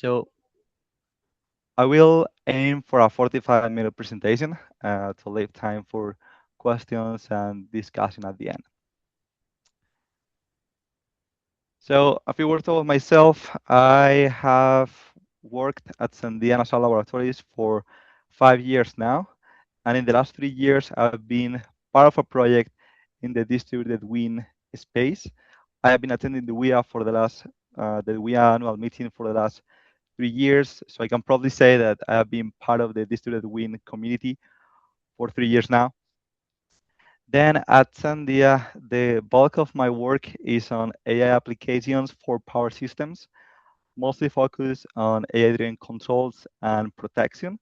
So I will aim for a 45-minute presentation to leave time for questions and discussion at the end. So a few words about myself. I have worked at Sandia National Laboratories for 5 years now. And in the last 3 years, I've been part of a project in the distributed wind space. I have been attending the WEA for the WEA annual meeting for the last 3 years. So I can probably say that I have been part of the distributed wind community for 3 years now. Then at Sandia, the bulk of my work is on AI applications for power systems, mostly focused on AI-driven controls and protection.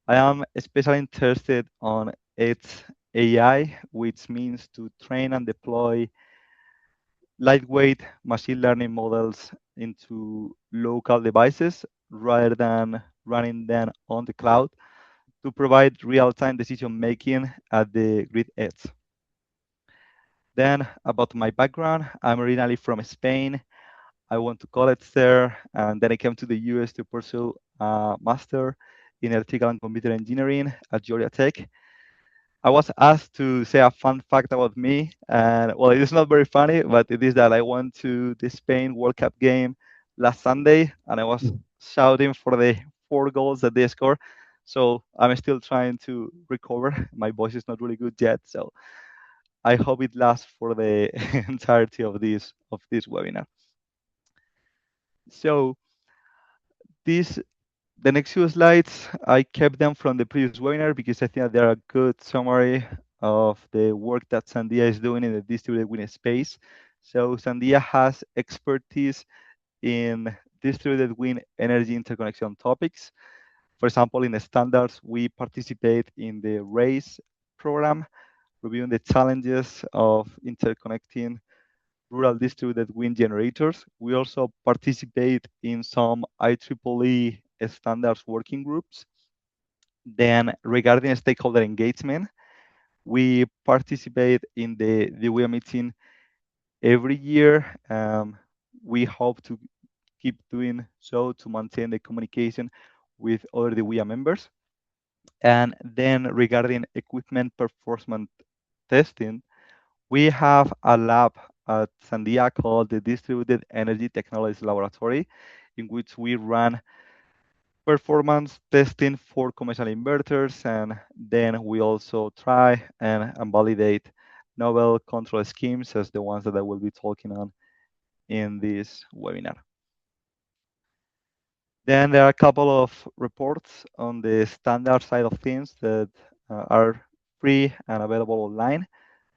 I am especially interested on its AI, which means to train and deploy lightweight machine learning models into local devices rather than running them on the cloud to provide real-time decision making at the grid edge. Then about my background, I'm originally from Spain. I went to college there, and then I came to the US to pursue a master in electrical and computer engineering at Georgia Tech. I was asked to say a fun fact about me, and well, it is not very funny, but it is that I went to the Spain World Cup game last Sunday, and I was shouting for the 4 goals that they scored. So I'm still trying to recover. My voice is not really good yet, so I hope it lasts for the entirety of this webinar. So this the next few slides, I kept them from the previous webinar because I think that they're a good summary of the work that Sandia is doing in the distributed wind space. So Sandia has expertise in distributed wind energy interconnection topics. For example, in the standards, we participate in the RACE program, reviewing the challenges of interconnecting rural distributed wind generators. We also participate in some IEEE standards working groups. Then regarding stakeholder engagement, we participate in the DWEA meeting every year. We hope to keep doing so to maintain the communication with other DWEA members. And then regarding equipment performance testing, we have a lab at Sandia called the Distributed Energy Technologies Laboratory, in which we run performance testing for commercial inverters, and then we also try and validate novel control schemes as the ones that I will be talking on in this webinar. Then there are a couple of reports on the standard side of things that are free and available online.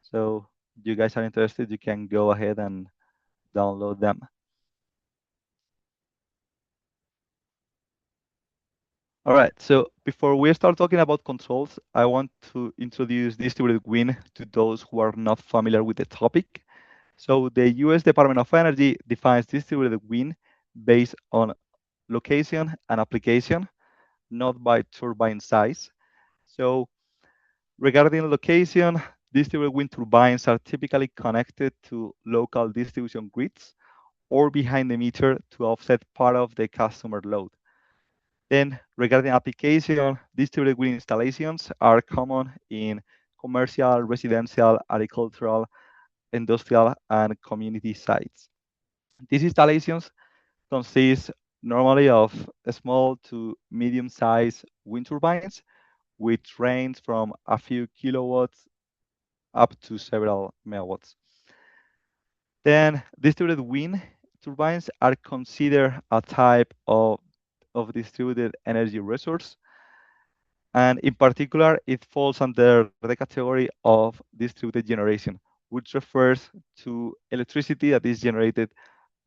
So if you guys are interested, you can go ahead and download them. All right, so before we start talking about controls, I want to introduce distributed wind to those who are not familiar with the topic. So the US Department of Energy defines distributed wind based on location and application, not by turbine size. So regarding location, distributed wind turbines are typically connected to local distribution grids or behind the meter to offset part of the customer load. Then regarding application, distributed wind installations are common in commercial, residential, agricultural, industrial, and community sites. These installations consist normally of small to medium-sized wind turbines, which range from a few kilowatts up to several megawatts. Then distributed wind turbines are considered a type of distributed energy resource. And in particular, it falls under the category of distributed generation, which refers to electricity that is generated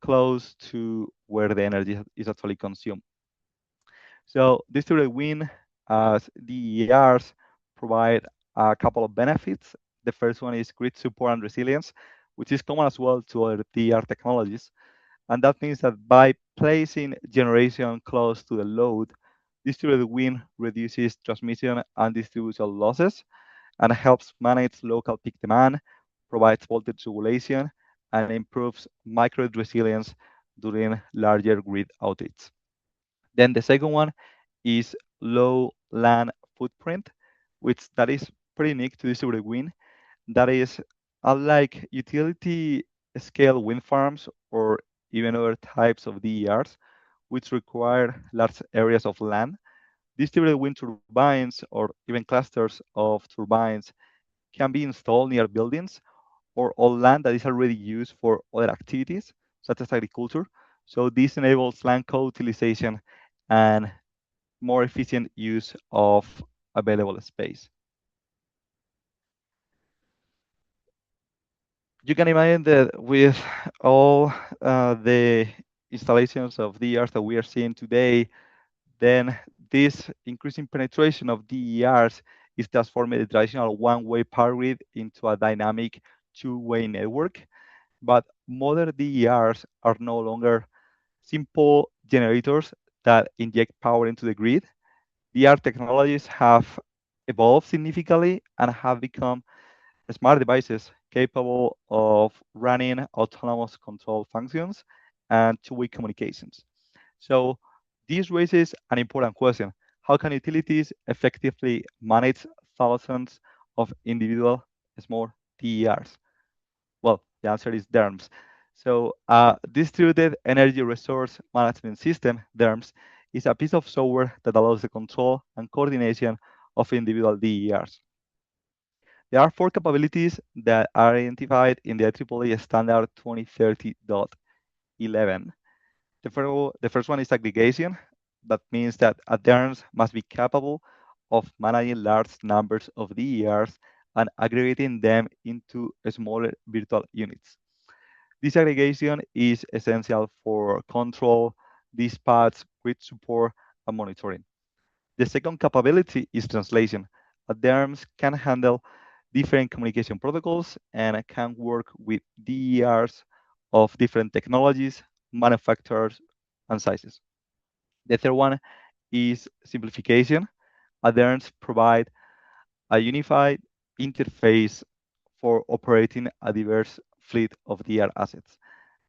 close to where the energy is actually consumed. So distributed wind as DERs provide a couple of benefits. The first one is grid support and resilience, which is common as well to other DER technologies. And that means that by placing generation close to the load, distributed wind reduces transmission and distribution losses and helps manage local peak demand, provides voltage regulation, and improves microgrid resilience during larger grid outages. Then the second one is low land footprint, which that is pretty unique to distributed wind. That is, unlike utility scale wind farms or even other types of DERs, which require large areas of land, distributed wind turbines or even clusters of turbines can be installed near buildings or on land that is already used for other activities, such as agriculture. So this enables land co-utilization and more efficient use of available space. You can imagine that with all the installations of DERs that we are seeing today, then this increasing penetration of DERs is transforming the traditional one-way power grid into a dynamic two-way network. But modern DERs are no longer simple generators that inject power into the grid. DR technologies have evolved significantly and have become smart devices capable of running autonomous control functions and two-way communications. So this raises an important question. How can utilities effectively manage thousands of individual small DERs? Well, the answer is DERMS. So distributed energy resource management system, DERMS, is a piece of software that allows the control and coordination of individual DERs. There are four capabilities that are identified in the IEEE standard 2030.11. The first one is aggregation. That means that adherents must be capable of managing large numbers of DERs and aggregating them into smaller virtual units. This aggregation is essential for control, dispatch, grid support, and monitoring. The second capability is translation. Adherents can handle different communication protocols and can work with DERs of different technologies, manufacturers, and sizes. The third one is simplification. Adherents provide a unified interface for operating a diverse fleet of DR assets.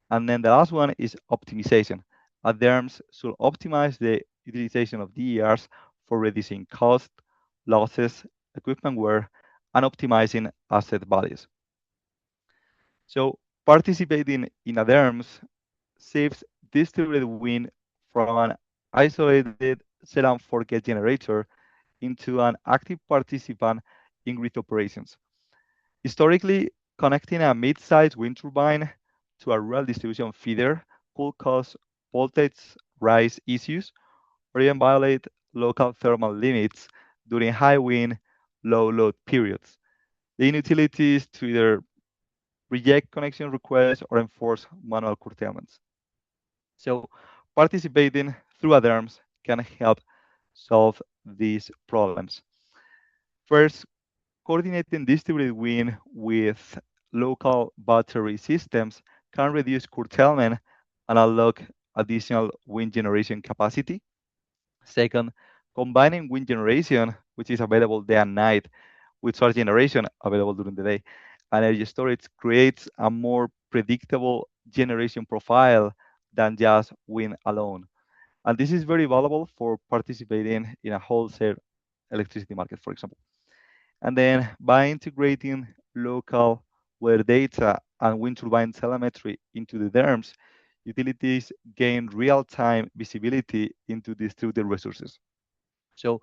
And then the last one is optimization. Adherents should optimize the utilization of DERs for reducing cost, losses, equipment wear, and optimizing asset values. So participating in adherents saves distributed wind from an isolated set and forget generator into an active participant in grid operations. Historically, connecting a mid-sized wind turbine to a rural distribution feeder could cause voltage rise issues or even violate local thermal limits during high wind, low load periods. The utilities to either reject connection requests or enforce manual curtailments. So participating through alarms can help solve these problems. First, coordinating distributed wind with local battery systems can reduce curtailment and unlock additional wind generation capacity. Second, combining wind generation, which is available day and night, with solar generation available during the day, energy storage creates a more predictable generation profile than just wind alone. And this is very valuable for participating in a wholesale electricity market, for example. And then by integrating local weather data and wind turbine telemetry into the DERMS, utilities gain real-time visibility into distributed resources. So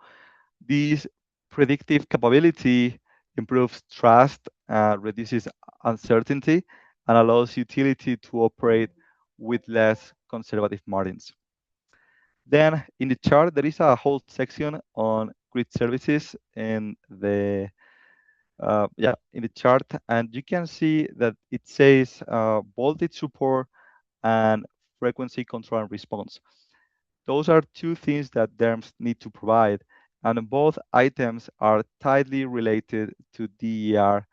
this predictive capability improves trust, reduces uncertainty, and allows utility to operate with less conservative margins. Then in the chart, there is a whole section on grid services in the in the chart, and you can see that it says voltage support and frequency control and response. Those are two things that DERMS need to provide, and both items are tightly related to DER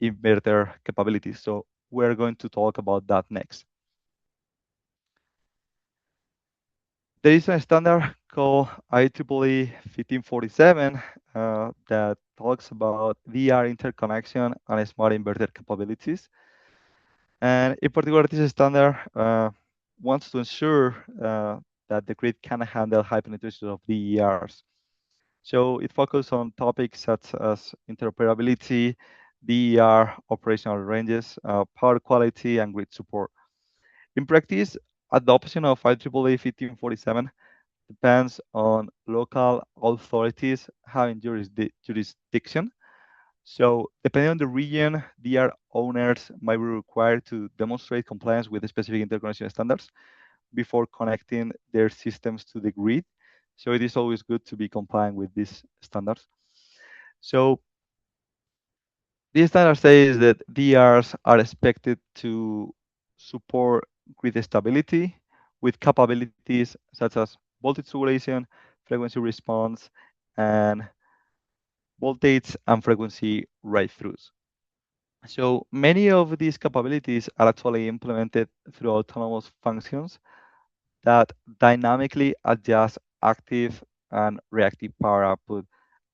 inverter capabilities. So we're going to talk about that next. There is a standard called IEEE 1547 that talks about DR interconnection and smart inverter capabilities. And in particular, this standard wants to ensure that the grid can handle high penetration of DERs. So it focuses on topics such as interoperability, DER, operational ranges, power quality, and grid support. In practice, adoption of IEEE 1547 depends on local authorities having jurisdiction. So, depending on the region, DR owners might be required to demonstrate compliance with the specific interconnection standards before connecting their systems to the grid. So, it is always good to be compliant with these standards. So, this standard says that DRs are expected to support grid stability with capabilities such as voltage regulation, frequency response, and voltage and frequency write-throughs. So many of these capabilities are actually implemented through autonomous functions that dynamically adjust active and reactive power output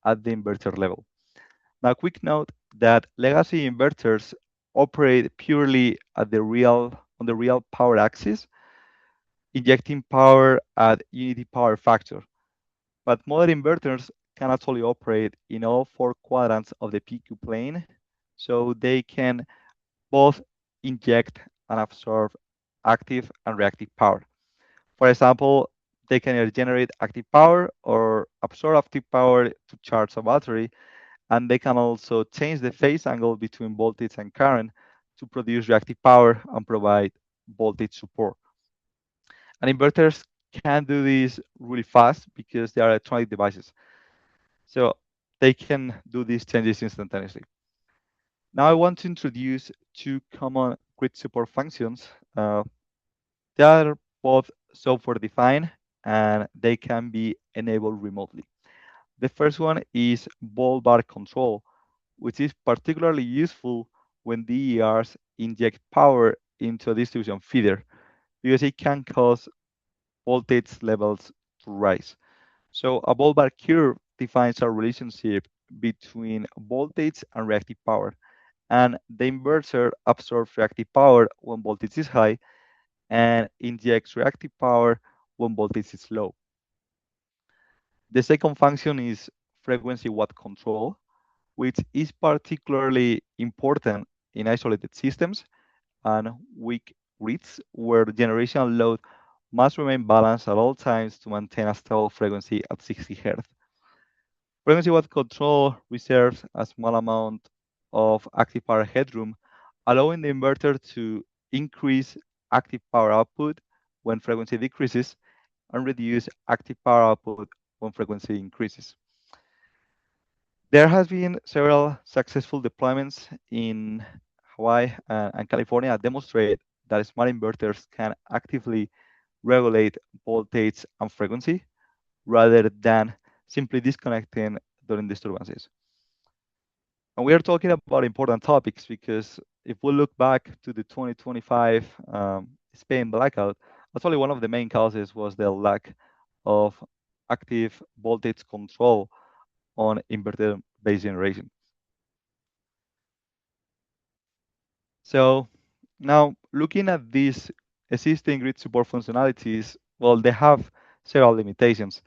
at the inverter level. Now, quick note that legacy inverters operate purely at on the real power axis, injecting power at unity power factor. But modern inverters can actually operate in all four quadrants of the PQ plane, so they can both inject and absorb active and reactive power. For example, they can either generate active power or absorb active power to charge a battery, and they can also change the phase angle between voltage and current to produce reactive power and provide voltage support. And inverters can do this really fast because they are electronic devices. So they can do these changes instantaneously. Now I want to introduce two common grid support functions. They are both software defined and they can be enabled remotely. The first one is ball bar control, which is particularly useful when DERs inject power into a distribution feeder because it can cause voltage levels to rise. So a ball bar curve defines a relationship between voltage and reactive power, and the inverter absorbs reactive power when voltage is high and injects reactive power when voltage is low. The second function is frequency watt control, which is particularly important in isolated systems and weak grids where generation load must remain balanced at all times to maintain a stable frequency at 60 Hz. Frequency watt control reserves a small amount of active power headroom, allowing the inverter to increase active power output when frequency decreases and reduce active power output when frequency increases. There has been several successful deployments in Hawaii and California that demonstrate that smart inverters can actively regulate voltage and frequency rather than simply disconnecting during disturbances. And we are talking about important topics because if we look back to the 2025 Spain blackout, actually one of the main causes was the lack of active voltage control on inverter-based generation. So now looking at these existing grid support functionalities, well, they have several limitations.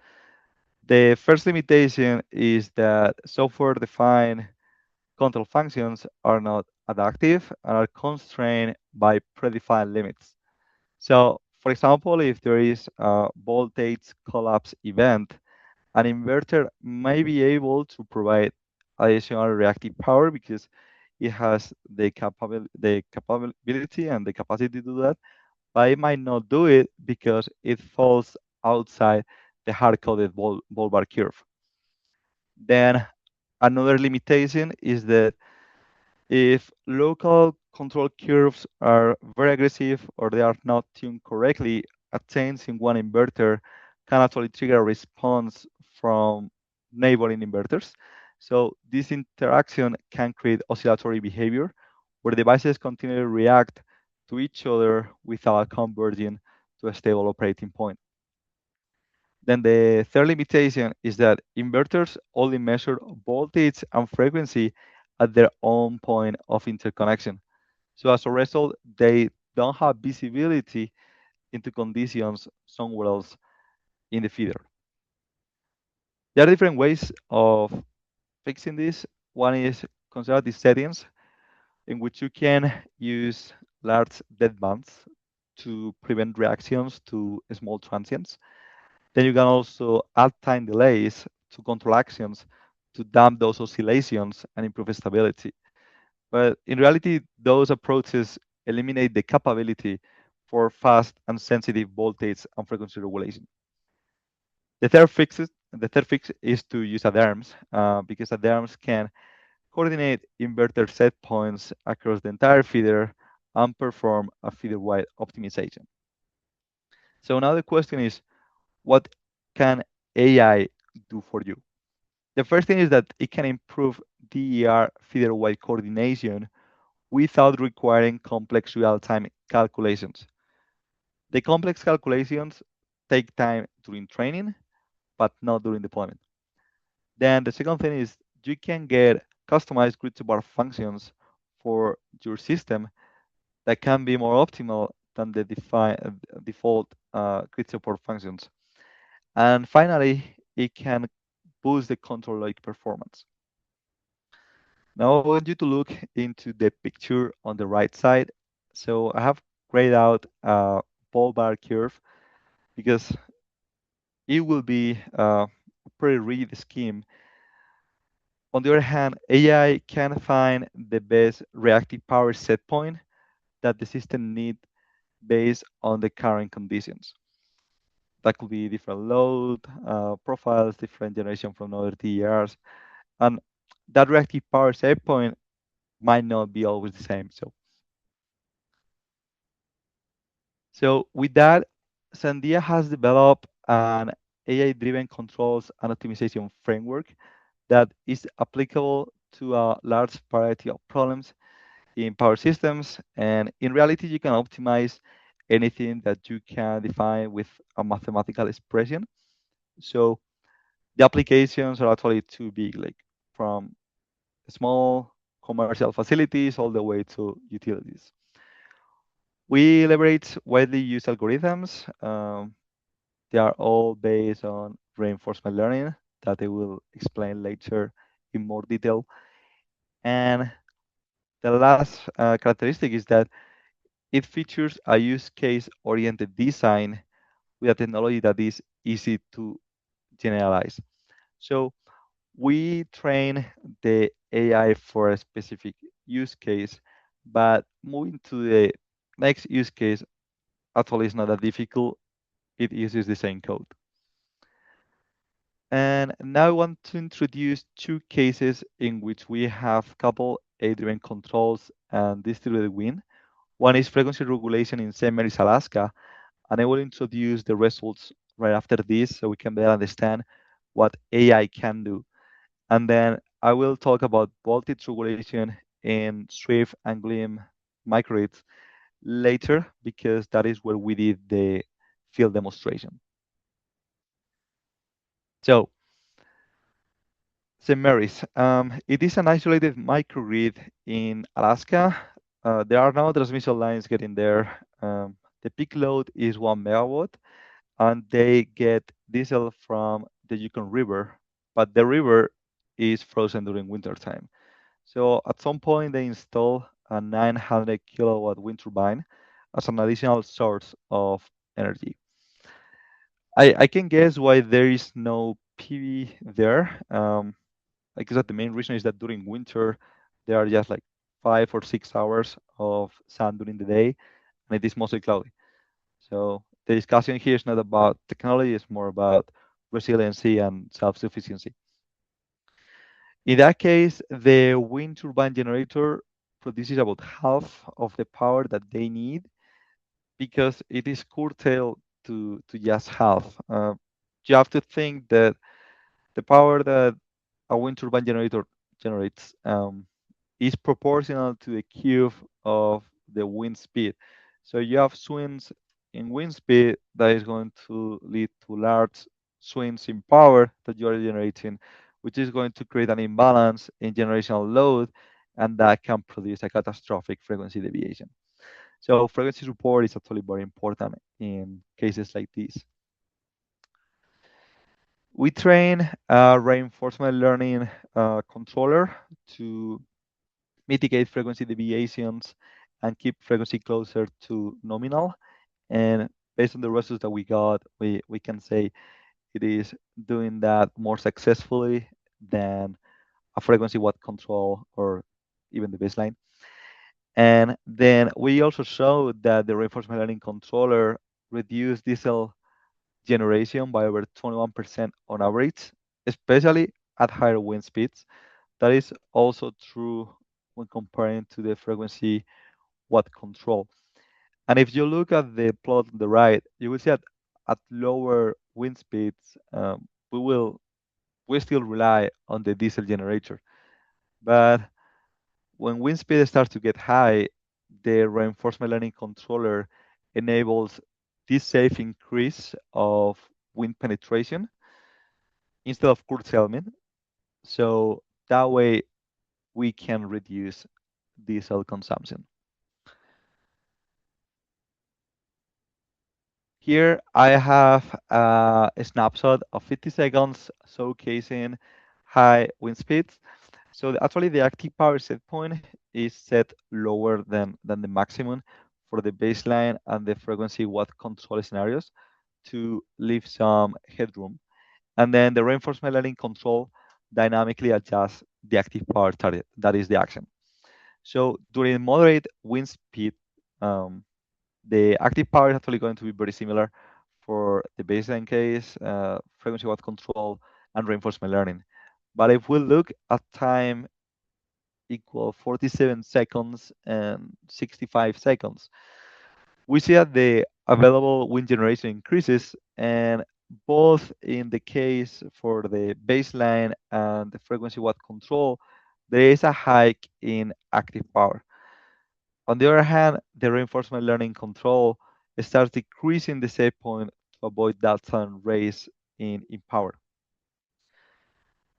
The first limitation is that software-defined control functions are not adaptive and are constrained by predefined limits. So, for example, if there is a voltage collapse event, an inverter may be able to provide additional reactive power because it has the capability and the capacity to do that, but it might not do it because it falls outside the hard-coded ball bar curve. Then another limitation is that if local control curves are very aggressive or they are not tuned correctly, a change in one inverter can actually trigger a response from neighboring inverters. So this interaction can create oscillatory behavior where devices continue to react to each other without converging to a stable operating point. Then the third limitation is that inverters only measure voltage and frequency at their own point of interconnection. So as a result, they don't have visibility into conditions somewhere else. in the feeder. There are different ways of fixing this. One is conservative settings, in which you can use large dead bands to prevent reactions to small transients. Then you can also add time delays to control actions to damp those oscillations and improve stability. But in reality, those approaches eliminate the capability for fast and sensitive voltage and frequency regulation. The third fix is to use alarms because alarms can coordinate inverter set points across the entire feeder and perform a feeder-wide optimization. So now the question is, what can AI do for you? The first thing is that it can improve DER feeder-wide coordination without requiring complex real-time calculations. The complex calculations take time during training, but not during deployment. Then the second thing is you can get customized grid support functions for your system that can be more optimal than the default grid support functions. And finally, it can boost the control log performance. Now I want you to look into the picture on the right side. So I have grayed out a ball bar curve because it will be a pretty rigid scheme. On the other hand, AI can find the best reactive power set point that the system needs based on the current conditions. That could be different load profiles, different generation from other DERs, and that reactive power set point might not be always the same. So with that, Sandia has developed an AI-driven controls and optimization framework that is applicable to a large variety of problems in power systems. And in reality, you can optimize anything that you can define with a mathematical expression. So the applications are actually too big, like from small commercial facilities all the way to utilities. We leverage widely used algorithms. They are all based on reinforcement learning that I will explain later in more detail. And the last characteristic is that it features a use case oriented design with a technology that is easy to generalize. So we train the AI for a specific use case, but moving to the next use case actually is not that difficult. It uses the same code. And now I want to introduce two cases in which we have couple A-driven controls and distributed wind. One is frequency regulation in St. Mary's, Alaska, and I will introduce the results right after this so we can better understand what AI can do. And then I will talk about voltage regulation in Swift and Gleam microgrids later because that is where we did the field demonstration. So St. Mary's. It is an isolated microgrid in Alaska. There are no transmission lines getting there. The peak load is 1 megawatt, and they get diesel from the Yukon River, but the river is frozen during winter time. So at some point, they install a 900 kilowatt wind turbine as an additional source of energy. I can guess why there is no PV there. I guess that the main reason is that during winter there are just like 5 or 6 hours of sun during the day, and it is mostly cloudy. So the discussion here is not about technology; it's more about resiliency and self-sufficiency. In that case, the wind turbine generator produces about half of the power that they need because it is curtailed to just half. You have to think that the power that a wind turbine generator generates is proportional to the cube of the wind speed. So you have swings in wind speed that is going to lead to large swings in power that you are generating, which is going to create an imbalance in generational load, and that can produce a catastrophic frequency deviation. So frequency support is actually very important in cases like this. We train a reinforcement learning controller to mitigate frequency deviations and keep frequency closer to nominal. And based on the results that we got, we can say it is doing that more successfully than a frequency watt control or even the baseline. And then we also showed that the reinforcement learning controller reduced diesel generation by over 21% on average, especially at higher wind speeds. That is also true when comparing to the frequency watt control. And if you look at the plot on the right, you will see that at lower wind speeds, we still rely on the diesel generator. But when wind speed starts to get high, the reinforcement learning controller enables this safe increase of wind penetration instead of curtailment. So that way we can reduce diesel consumption. Here I have a snapshot of 50 seconds showcasing high wind speeds. So actually the active power set point is set lower than the maximum for the baseline and the frequency watt control scenarios to leave some headroom. And then the reinforcement learning control dynamically adjusts the active power target. That is the action. So during moderate wind speed, um, the active power is actually going to be very similar for the baseline case, frequency watt control, and reinforcement learning. But if we look at time equal 47 seconds and 65 seconds, we see that the available wind generation increases, and both in the case for the baseline and the frequency watt control, there is a hike in active power. On the other hand, the reinforcement learning control starts decreasing the set point to avoid that sudden raise in power.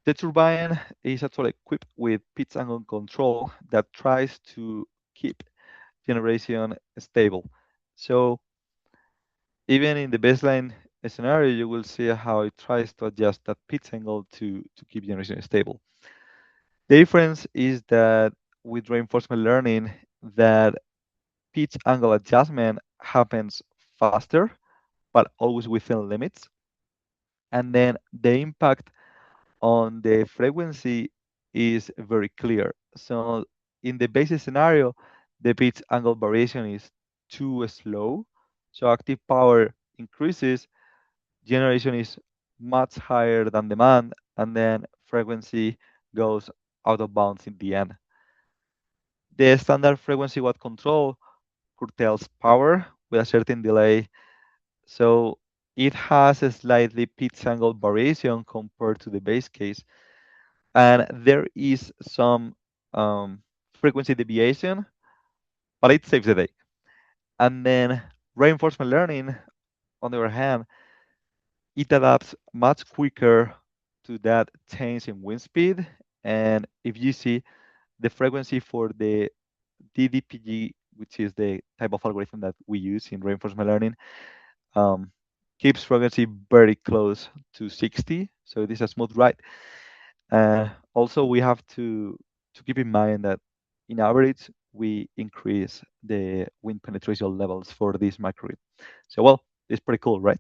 The turbine is actually equipped with pitch angle control that tries to keep generation stable. So even in the baseline scenario, you will see how it tries to adjust that pitch angle to keep generation stable. The difference is that with reinforcement learning, that pitch angle adjustment happens faster, but always within limits. And then the impact on the frequency is very clear. So in the basic scenario, the pitch angle variation is too slow. So active power increases, generation is much higher than demand, and then frequency goes out of bounds in the end. The standard frequency watt control curtails power with a certain delay. So it has a slightly pitch angle variation compared to the base case. And there is some frequency deviation, but it saves the day. And then reinforcement learning, on the other hand, it adapts much quicker to that change in wind speed. And if you see the frequency for the DDPG, which is the type of algorithm that we use in reinforcement learning, um, keeps frequency very close to 60. So it is a smooth ride. Also, we have to keep in mind that in average, we increase the wind penetration levels for this microgrid. So, well, it's pretty cool, right?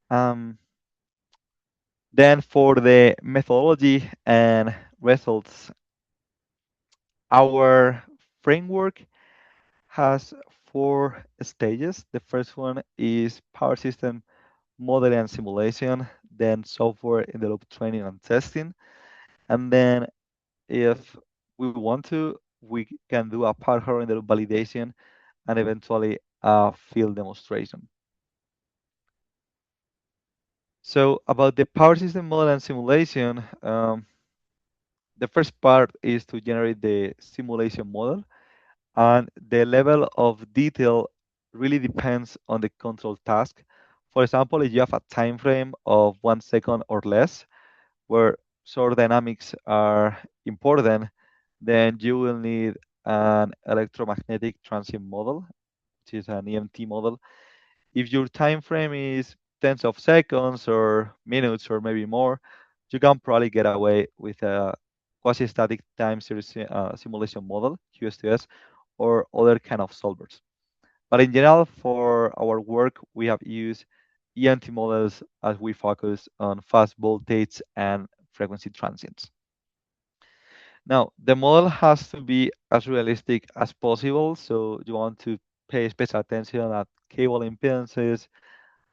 Um, then for the methodology and results, our framework has four stages. The first one is power system modeling and simulation, then software in the loop training and testing, and then if we want to, we can do a power in the loop validation and eventually a field demonstration. So about the power system model and simulation, the first part is to generate the simulation model, and the level of detail really depends on the control task. For example, if you have a time frame of 1 second or less, where source dynamics are important, then you will need an electromagnetic transient model, which is an EMT model. If your time frame is tens of seconds or minutes or maybe more, you can probably get away with a quasi-static time series simulation model, QSTS, or other kind of solvers. But in general, for our work, we have used ENT models as we focus on fast voltage and frequency transients. Now, the model has to be as realistic as possible, so you want to pay special attention at cable impedances,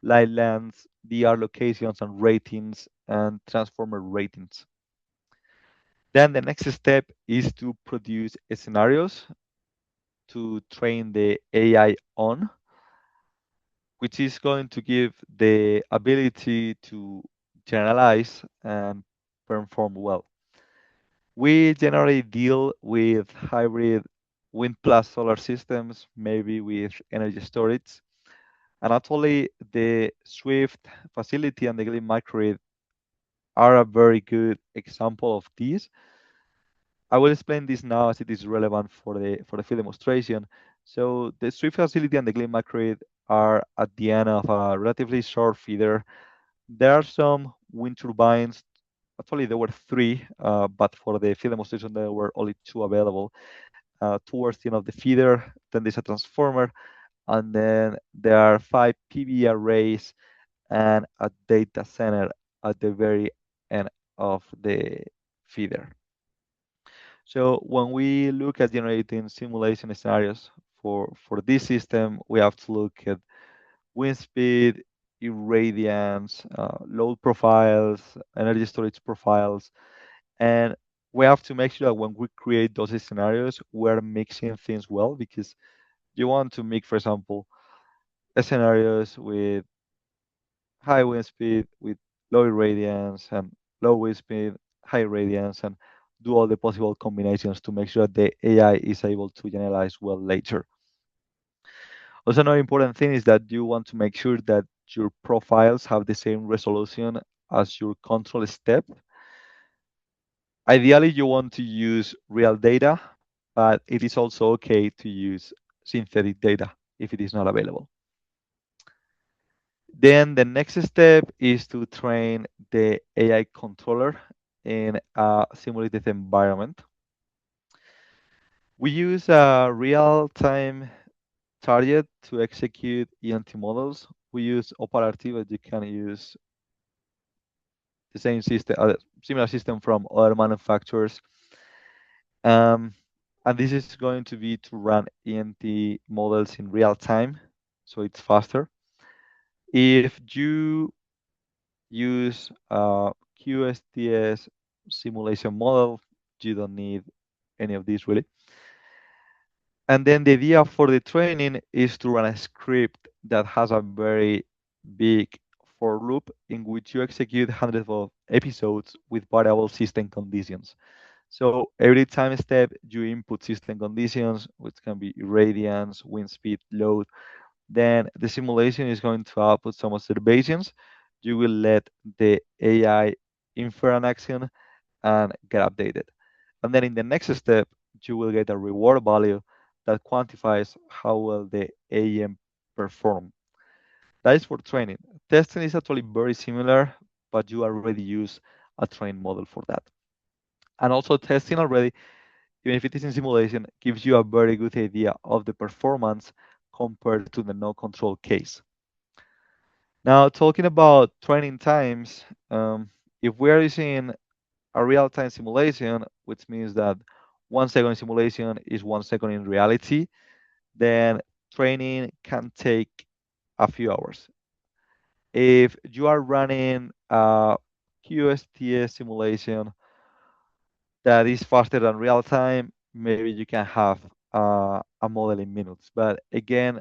light lengths, DR locations and ratings, and transformer ratings. Then the next step is to produce scenarios to train the AI on, which is going to give the ability to generalize and perform well. We generally deal with hybrid wind plus solar systems, maybe with energy storage. And actually, the Swift facility and the Glean microgrid are a very good example of this. I will explain this now as it is relevant for the field demonstration. So the Swift facility and the Glean microgrid are at the end of a relatively short feeder. There are some wind turbines. Actually, there were three, but for the field demonstration, there were only two available. Towards the end of the feeder, then there's a transformer, and then there are five PV arrays and a data center at the very end of the feeder. So when we look at generating simulation scenarios for this system, we have to look at wind speed, irradiance, load profiles, energy storage profiles, and we have to make sure that when we create those scenarios, we're mixing things well because you want to make, for example, scenarios with high wind speed, with low irradiance, and low wind speed, high irradiance, and do all the possible combinations to make sure the AI is able to generalize well later. Also, another important thing is that you want to make sure that your profiles have the same resolution as your control step. Ideally, you want to use real data, but it is also okay to use synthetic data if it is not available. Then the next step is to train the AI controller in a simulated environment. We use a real-time target to execute ENT models. We use OpenRT, but you can use the same system, similar system from other manufacturers. Um, and this is going to be to run ENT models in real time, so it's faster. If you use a QSTS simulation model, you don't need any of these really. And then the idea for the training is to run a script that has a very big for loop in which you execute hundreds of episodes with variable system conditions. So every time step, you input system conditions, which can be irradiance, wind speed, load. Then the simulation is going to output some observations. You will let the AI infer an action and get updated. And then in the next step, you will get a reward value that quantifies how well the AM perform. That is for training. Testing is actually very similar, but you already use a trained model for that. And also testing already, even if it is in simulation, gives you a very good idea of the performance compared to the no control case. Now, talking about training times, if we are using a real-time simulation, which means that 1 second simulation is 1 second in reality, then training can take a few hours. If you are running a QSTS simulation that is faster than real time, maybe you can have a model in minutes. But again,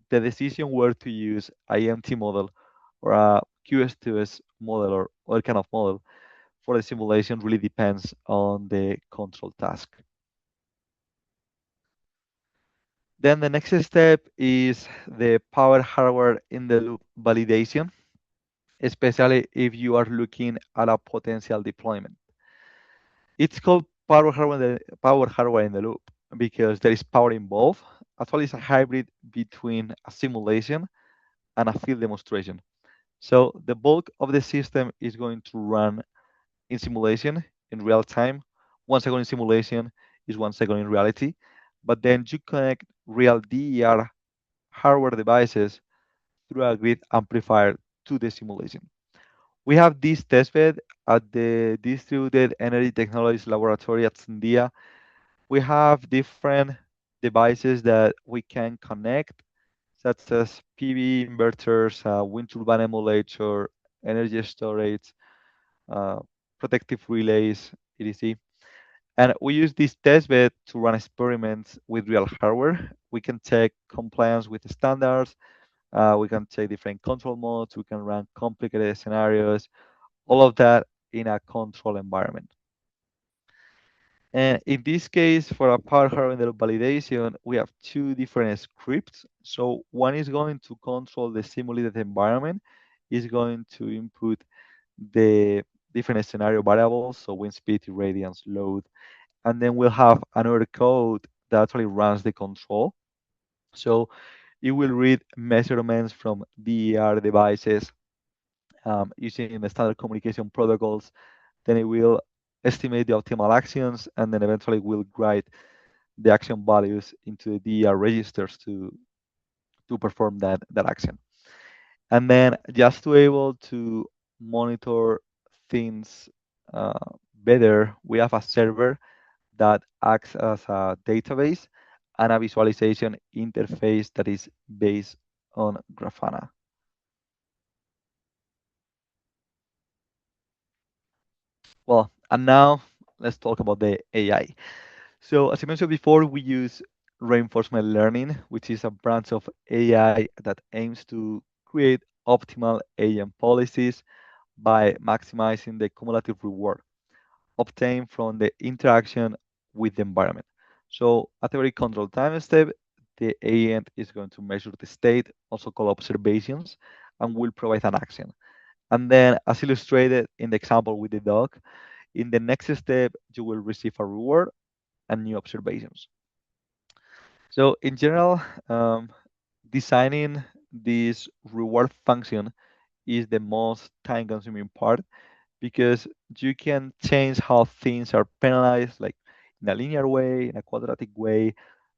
the decision where to use IMT model or a QSTS model or other kind of model for the simulation really depends on the control task. Then the next step is the power hardware in the loop validation, especially if you are looking at a potential deployment. It's called power hardware in the loop because there is power involved. Actually, it's a hybrid between a simulation and a field demonstration. So the bulk of the system is going to run in simulation in real time. 1 second in simulation is 1 second in reality. But then you connect real DER hardware devices through a grid amplifier to the simulation. We have this testbed at the Distributed Energy Technologies Laboratory at Sandia. We have different devices that we can connect, such as PV inverters, wind turbine emulator, energy storage, uh, protective relays, etc. And we use this testbed to run experiments with real hardware. We can check compliance with the standards. We can check different control modes. We can run complicated scenarios. All of that in a control environment. And in this case, for a power harvester validation, we have two different scripts. So one is going to control the simulated environment, is going to input the different scenario variables, so wind speed, irradiance, load, and then we'll have another code that actually runs the control. So it will read measurements from DER devices using the standard communication protocols. Then it will estimate the optimal actions, and then eventually will write the action values into the DER registers to perform that action. And then just to able to monitor things uh, better, we have a server that acts as a database and a visualization interface that is based on Grafana. Well, and now let's talk about the AI. So, as I mentioned before, we use reinforcement learning, which is a branch of AI that aims to create optimal agent policies by maximizing the cumulative reward obtained from the interaction with the environment. So, at every control time step, the agent is going to measure the state, also called observations, and will provide an action. And then, as illustrated in the example with the dog, in the next step, you will receive a reward and new observations. So in general, designing this reward function is the most time-consuming part because you can change how things are penalized, like in a linear way, in a quadratic way.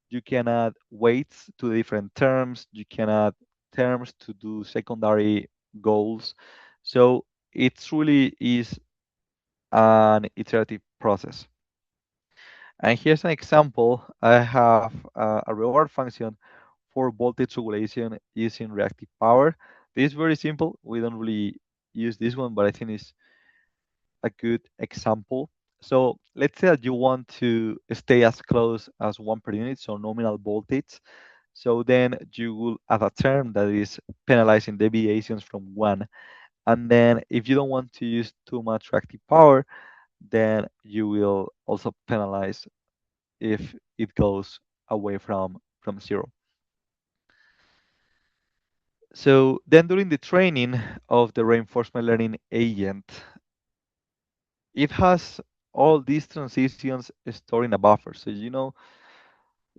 You can add weights to different terms. You can add terms to do secondary goals. So it truly is an iterative process. And here's an example. I have a reward function for voltage regulation using reactive power. This is very simple. We don't really use this one, but I think it's a good example. So let's say that you want to stay as close as 1 per unit, so nominal voltage. So then you will add a term that is penalizing deviations from 1. And then if you don't want to use too much reactive power, then you will also penalize if it goes away from 0. So then during the training of the reinforcement learning agent, it has all these transitions stored in a buffer. So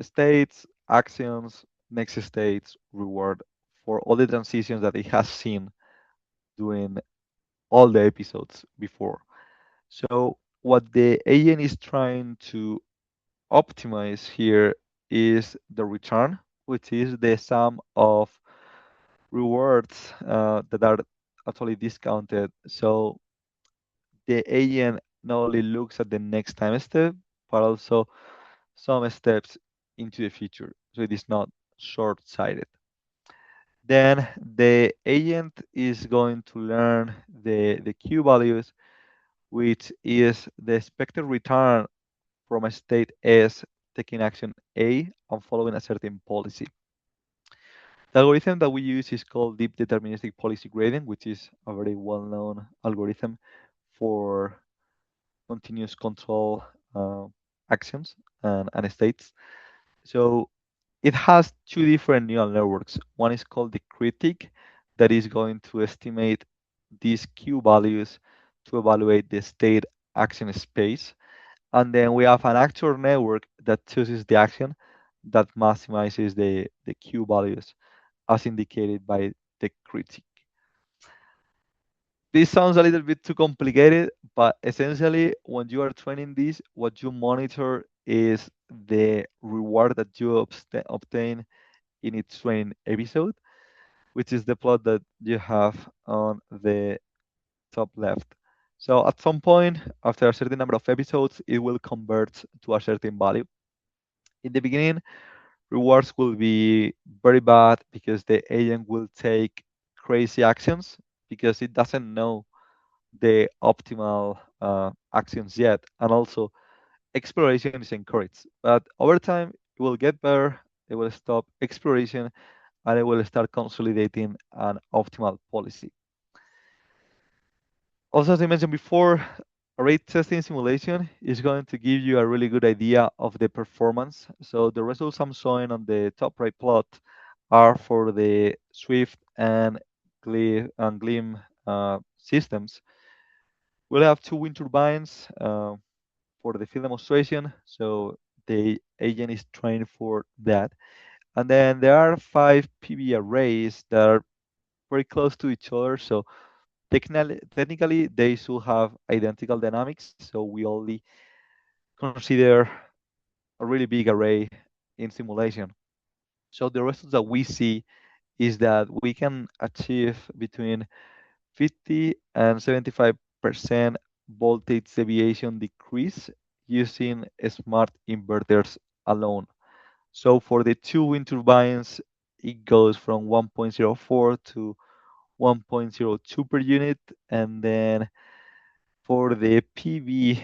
states, actions, next states, reward for all the transitions that it has seen during all the episodes before. So what the agent is trying to optimize here is the return, which is the sum of rewards that are actually discounted. So the agent not only looks at the next time step, but also some steps into the future. So it is not short-sighted. Then the agent is going to learn the Q values, which is the expected return from a state S taking action A and following a certain policy. The algorithm that we use is called deep deterministic policy gradient, which is a very well-known algorithm for continuous control uh, actions and states. So it has two different neural networks. One is called the critic, that is going to estimate these Q values to evaluate the state action space. And then we have an actor network that chooses the action that maximizes the Q values as indicated by the critic. This sounds a little bit too complicated, but essentially, when you are training this, what you monitor is the reward that you obtain in each training episode, which is the plot that you have on the top left. So at some point, after a certain number of episodes, it will convert to a certain value. In the beginning, rewards will be very bad because the agent will take crazy actions because it doesn't know the optimal actions yet. And also, exploration is encouraged. But over time, it will get better, it will stop exploration, and it will start consolidating an optimal policy. Also, as I mentioned before, a rate testing simulation is going to give you a really good idea of the performance. So the results I'm showing on the top right plot are for the Swift and Gleam systems. We'll have two wind turbines for the field demonstration. So the agent is trained for that. And then there are five PV arrays that are very close to each other. So technically, they should have identical dynamics, so we only consider a really big array in simulation. So the results that we see is that we can achieve between 50 and 75% voltage deviation decrease using smart inverters alone. So for the two wind turbines, it goes from 1.04 to 1.02 per unit, and then for the PV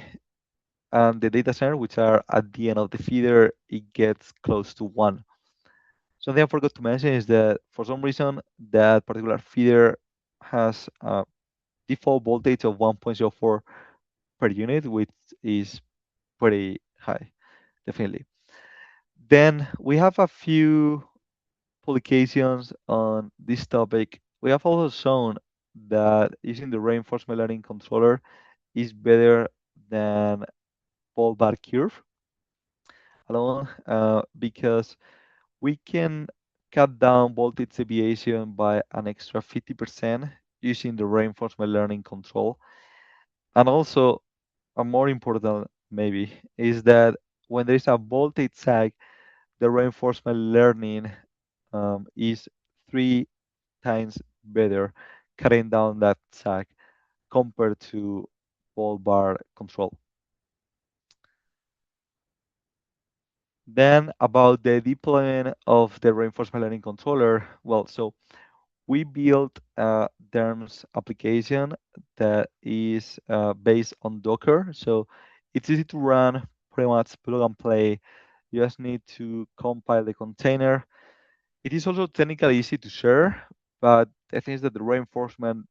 and the data center, which are at the end of the feeder, it gets close to one. Something I forgot to mention is that for some reason, that particular feeder has a default voltage of 1.04 per unit, which is pretty high, definitely. Then we have a few publications on this topic. We have also shown that using the reinforcement learning controller is better than pole bar curve alone because we can cut down voltage deviation by an extra 50% using the reinforcement learning control. And also, a more important maybe is that when there is a voltage sag, the reinforcement learning is 3 times better, cutting down that sag compared to pole bar control. Then about the deployment of the reinforcement learning controller, well, so we built a DERMS application that is based on Docker. So it's easy to run, pretty much plug and play. You just need to compile the container. It is also technically easy to share, but the thing is that the reinforcement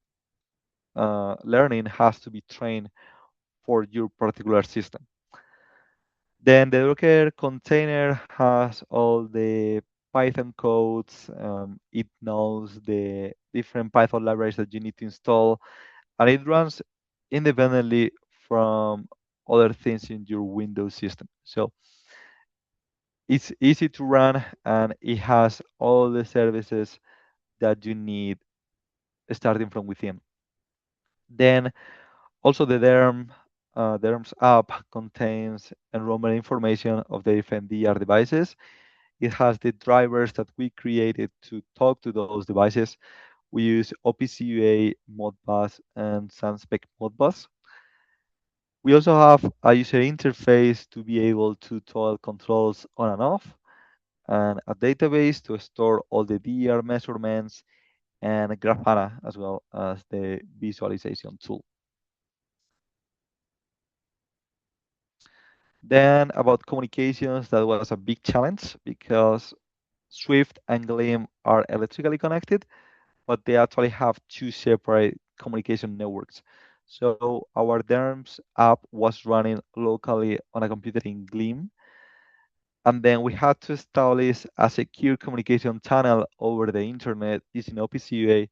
learning has to be trained for your particular system. Then the Docker container has all the Python codes. It knows the different Python libraries that you need to install, and it runs independently from other things in your Windows system. So it's easy to run, and it has all the services that you need starting from within. Then also the DERMS app contains enrollment information of the different DR devices. It has the drivers that we created to talk to those devices. We use OPC-UA, Modbus, and Sunspec Modbus. We also have a user interface to be able to toggle controls on and off, and a database to store all the DR measurements, and Grafana as well as the visualization tool. Then about communications, that was a big challenge because Swift and Gleam are electrically connected, but they actually have two separate communication networks. So our DERMS app was running locally on a computer in Gleam, and then we had to establish a secure communication channel over the internet using OPC-UA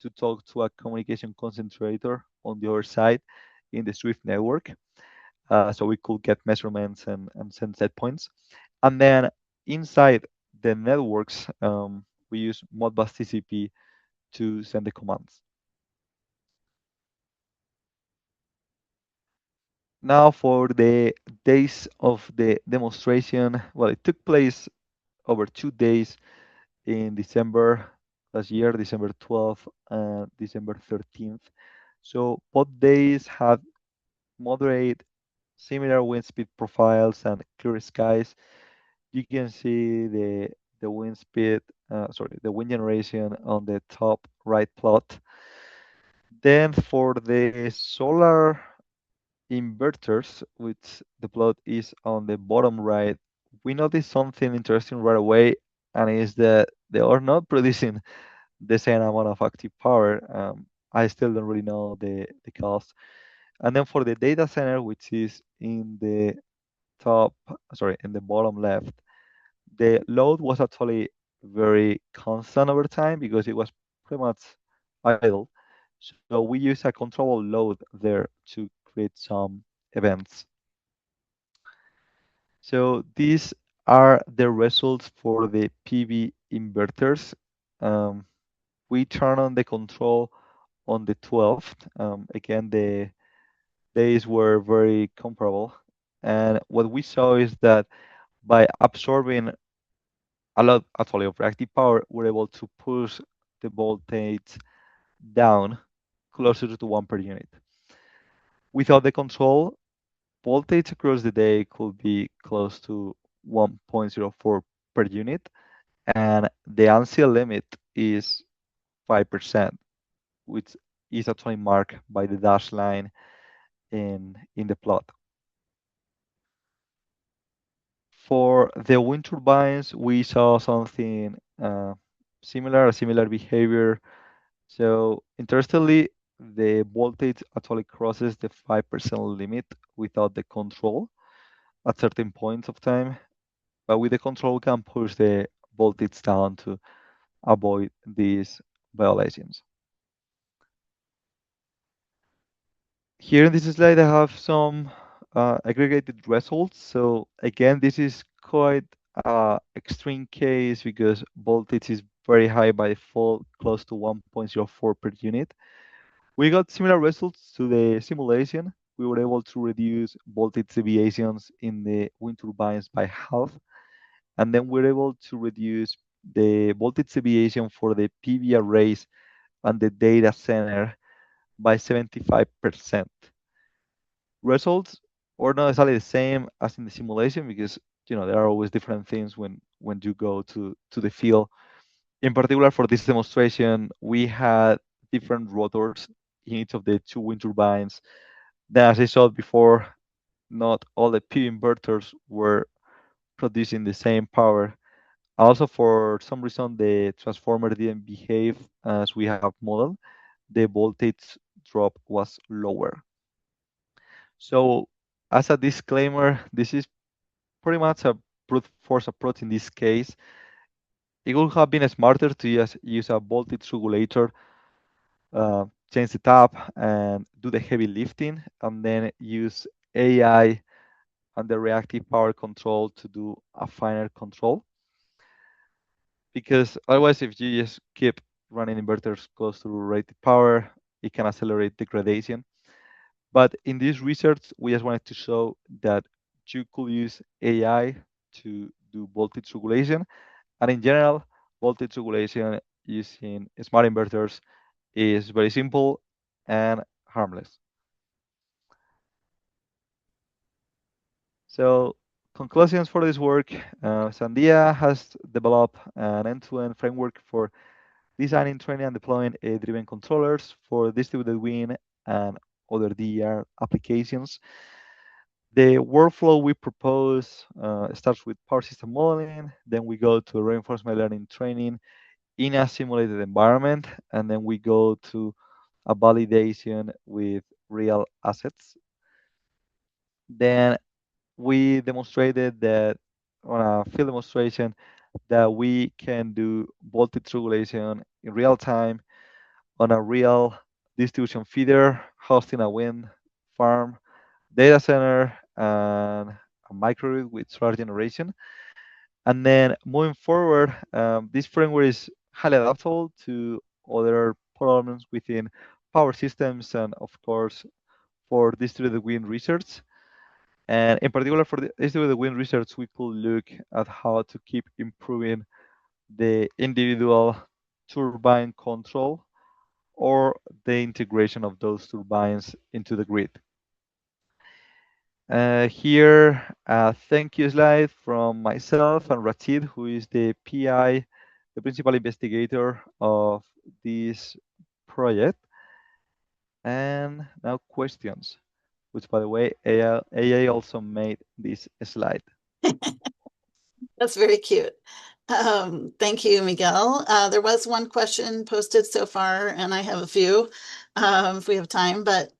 to talk to a communication concentrator on the other side in the Swift network. So we could get measurements and send set points. And then inside the networks, we use Modbus TCP to send the commands. Now for the days of the demonstration, well, it took place over 2 days in December last year, December 12th and December 13th. So both days had moderate, similar wind speed profiles and clear skies. You can see the wind speed, the wind generation on the top right plot. Then for the solar inverters, which the plot is on the bottom right, we noticed something interesting right away, and is that they are not producing the same amount of active power. I still don't really know the cause. And then for the data center, which is in the in the bottom left, the load was actually very constant over time because it was pretty much idle. So we use a controllable load there to create some events. So these are the results for the PV inverters. Um, we turn on the control on the 12th. Again, the days were very comparable. And what we saw is that by absorbing a lot actually of reactive power, we're able to push the voltage down closer to 1 per unit. Without the control, voltage across the day could be close to 1.04 per unit, and the ancient limit is 5%, which is actually marked by the dashed line in the plot. For the wind turbines, we saw something similar behavior. So interestingly, the voltage actually crosses the 5% limit without the control at certain points of time, but with the control we can push the voltage down to avoid these violations. Here in this slide, I have some aggregated results. So again, this is quite extreme case because voltage is very high by default, close to 1.04 per unit. We got similar results to the simulation. We were able to reduce voltage deviations in the wind turbines by half, and then we're able to reduce the voltage deviation for the PV arrays and the data center by 75%. Results are not exactly the same as in the simulation because there are always different things when you go to the field. In particular, for this demonstration, we had different rotors in each of the two wind turbines. Then, as I showed before, not all the PV inverters were producing the same power. Also, for some reason, the transformer didn't behave as we have modeled. The voltage drop was lower. So, as a disclaimer, this is pretty much a brute force approach in this case. It would have been smarter to just use a voltage regulator, change the tab, and do the heavy lifting, and then use AI and the reactive power control to do a finer control. Because otherwise, if you just keep running inverters close to rated power, it can accelerate degradation. But in this research, we just wanted to show that you could use AI to do voltage regulation. And in general, voltage regulation using smart inverters is very simple and harmless. So conclusions for this work, Sandia has developed an end-to-end framework for designing, training, and deploying AI-driven controllers for distributed wind and other DER applications. The workflow we propose starts with power system modeling, then we go to reinforcement learning training in a simulated environment, and then we go to a validation with real assets. Then we demonstrated that on a field demonstration that we can do voltage regulation in real time on a real distribution feeder hosting a wind farm, data center, and a microgrid with solar generation. And then moving forward, this framework is highly adaptable to other problems within power systems and, of course, for distributed wind research. And in particular for the distributed wind research, we could look at how to keep improving the individual turbine control or the integration of those turbines into the grid. Here, a thank you slide from myself and Rachid, who is the PI, the principal investigator of this project. And now questions, which by the way, AI also made this slide. That's very cute. Thank you, Miguel. There was one question posted so far, and I have a few if we have time. But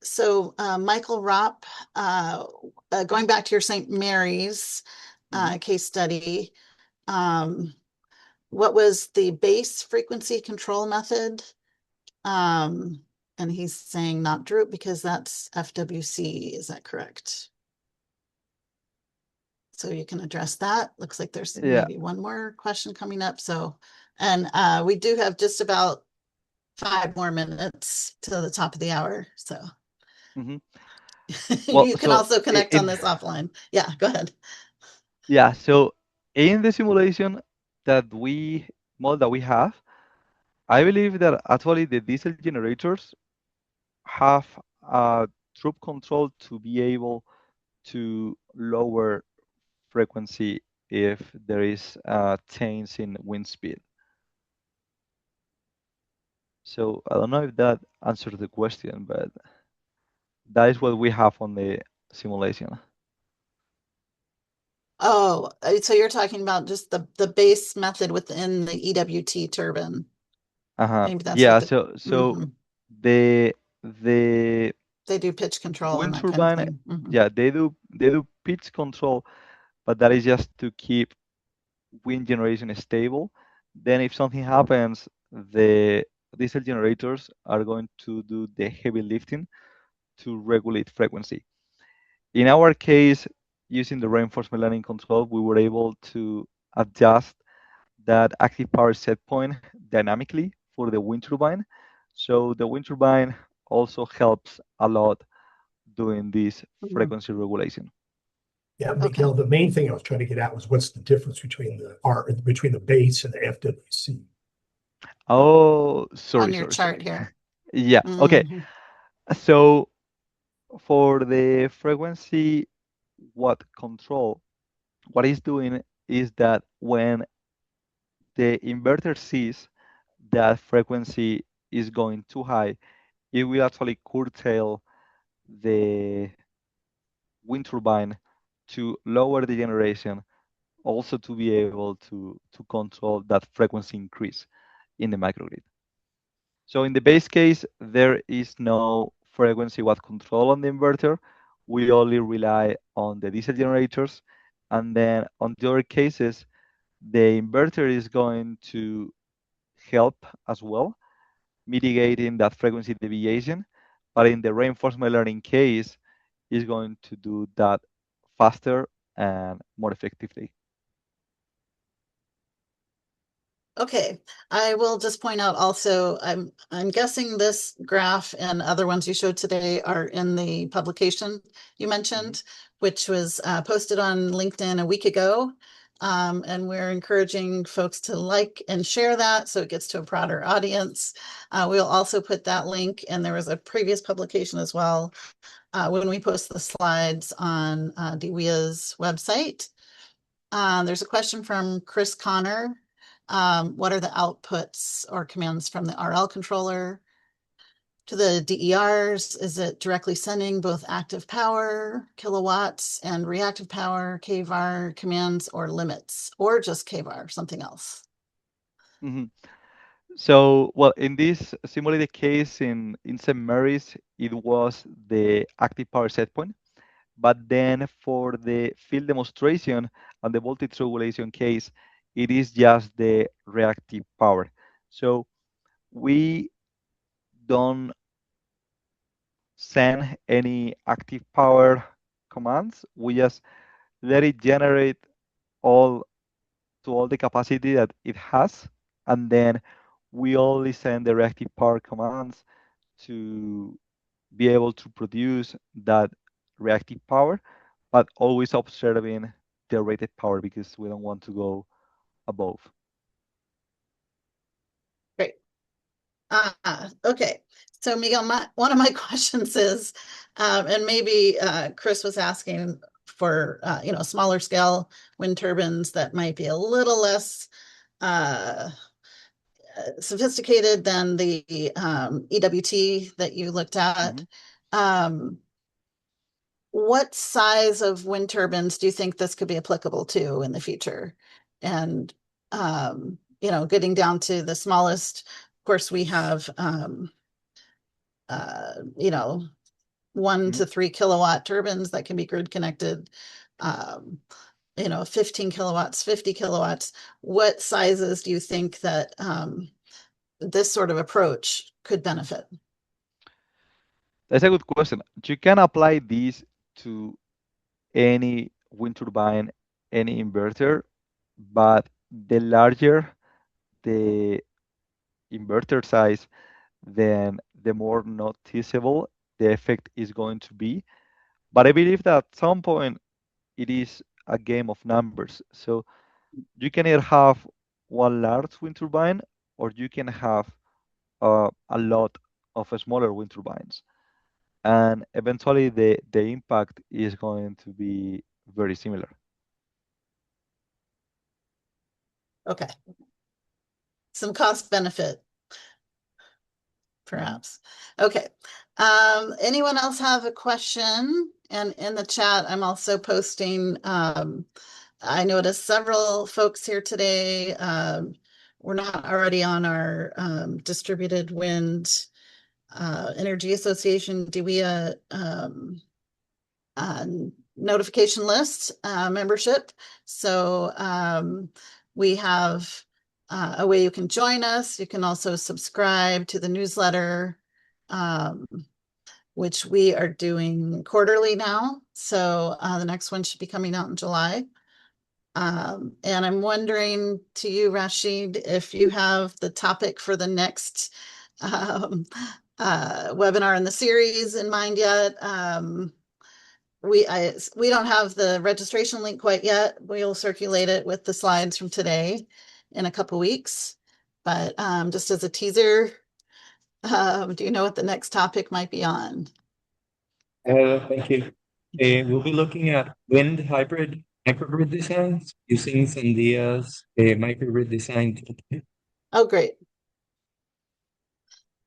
so Michael Ropp, going back to your St. Mary's case study, what was the base frequency control method? And he's saying not droop because that's FWC. Is that correct? So you can address that. Looks like there's Yeah. maybe one more question coming up. So, and we do have just about 5 more minutes to the top of the hour. So Mm-hmm. Well, you can so also connect on in this offline. Yeah, go ahead. yeah, so in the simulation that we model that we have, I believe that actually the diesel generators have a troop control to be able to lower frequency if there is a change in wind speed. So I don't know if that answers the question, but that is what we have on the simulation. Oh, so you're talking about just the base method within the EWT turbine. Maybe that's what Yeah, the so the they do pitch control and wind that kind of turbine, thing. yeah, they do pitch control, but that is just to keep wind generation stable. Then if something happens, the diesel generators are going to do the heavy lifting to regulate frequency. In our case, using the reinforcement learning control, we were able to adjust that active power set point dynamically for the wind turbine. So the wind turbine also helps a lot doing this Mhm. frequency regulation. Yeah, Okay. Miguel, the main thing I was trying to get at was what's the difference between the base and the FWC? Oh, On sorry, your sorry, chart sorry. here. Yeah, okay. Mhm. So for the frequency what control, what it's doing is that when the inverter sees that frequency is going too high, it will actually curtail the wind turbine to lower the generation, also to be able to control that frequency increase in the microgrid. So in the base case, there is no frequency what control on the inverter. We only rely on the diesel generators. And then on the other cases, the inverter is going to help as well, mitigating that frequency deviation. But in the reinforcement learning case, is going to do that faster and more effectively. Okay, I will just point out also, I'm guessing this graph and other ones you showed today are in the publication you mentioned, which was posted on LinkedIn a week ago. And we're encouraging folks to like and share that so it gets to a broader audience. We'll also put that link, and there was a previous publication as well when we post the slides on DWEA's website. There's a question from Chris Connor. What are the outputs or commands from the RL controller to the DERs? Is it directly sending both active power, kilowatts, and reactive power, kVAR commands or limits, or just kVAR, something else? Mm-hmm. So, well, in this simulated case in St. Mary's, it was the active power set point. But then for the field demonstration and the voltage regulation case, it is just the reactive power. So we don't send any active power commands. We just let it generate all to all the capacity that it has, and then we only send the reactive power commands to be able to produce that reactive power, but always observing the rated power because we don't want to go above. Great. Okay. So Miguel, one of my questions is, and maybe Chris was asking for smaller scale wind turbines that might be a little less sophisticated than the EWT that you looked at. What size of wind turbines do you think this could be applicable to in the future? And getting down to the smallest, of course, we have 1 to 3 kilowatt turbines that can be grid connected. 15 kilowatts, 50 kilowatts. What sizes do you think that this sort of approach could benefit? That's a good question. You can apply this to any wind turbine, any inverter, but the larger the inverter size, then the more noticeable the effect is going to be. But I believe that at some point it is a game of numbers. So you can either have one large wind turbine or you can have a lot of smaller wind turbines. And eventually the impact is going to be very similar. Okay. Some cost benefit, perhaps. Okay. Anyone else have a question? And in the chat, I'm also posting, I noticed several folks here today. We're not already on our distributed wind Energy Association DWEA notification list membership. So we have a way you can join us. You can also subscribe to the newsletter, which we are doing quarterly now. So the next one should be coming out in July. And I'm wondering to you, Rashid, if you have the topic for the next webinar in the series in mind yet. We don't have the registration link quite yet. We'll circulate it with the slides from today in a couple weeks. But just as a teaser, do you know what the next topic might be on? Thank you. We'll be looking at wind hybrid microgrid designs using Sandia's microgrid design toolkit. Oh, great.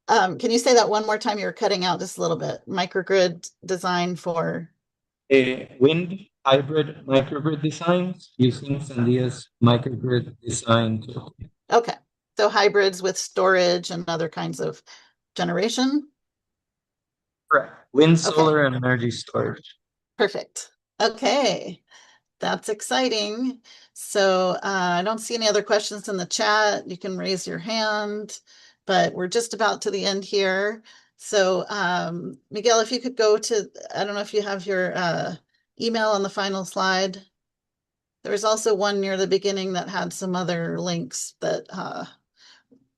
Can you say that one more time? You were cutting out just a little bit. Microgrid design for wind hybrid microgrid designs using Sandia's microgrid design toolkit. Okay. So hybrids with storage and other kinds of generation? Correct. Wind, solar, and energy storage. Perfect. Okay. That's exciting. So I don't see any other questions in the chat. You can raise your hand, but we're just about to the end here. So Miguel, if you could go to, I don't know if you have your email on the final slide. There was also one near the beginning that had some other links that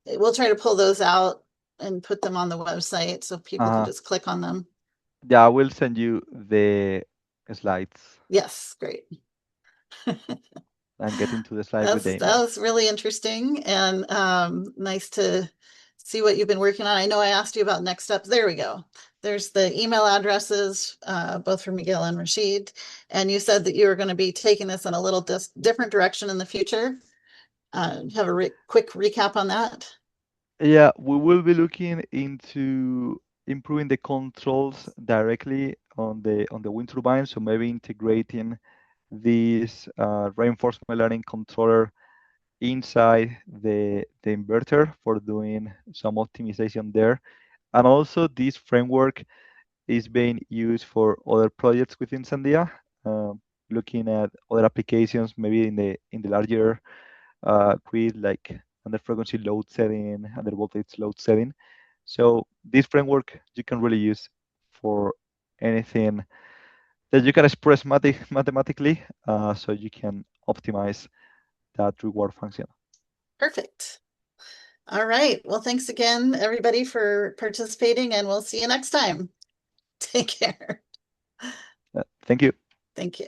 we'll try to pull those out and put them on the website so people can just click on them. Yeah, I will send you the slides. Yes, great. And get into the slide with the email. That was really interesting and nice to see what you've been working on. I know I asked you about next steps. There we go. There's the email addresses, both for Miguel and Rashid. And you said that you were going to be taking this in a little different direction in the future. Have a quick recap on that. Yeah, we will be looking into improving the controls directly on the wind turbine. So maybe integrating this reinforcement learning controller inside the inverter for doing some optimization there. And also this framework is being used for other projects within Sandia, looking at other applications, maybe in the larger grid, like under frequency load setting, under voltage load setting. So this framework you can really use for anything that you can express mathematically, so you can optimize that reward function. Perfect. All right. Well, thanks again, everybody, for participating, and we'll see you next time. Take care. Thank you. Thank you.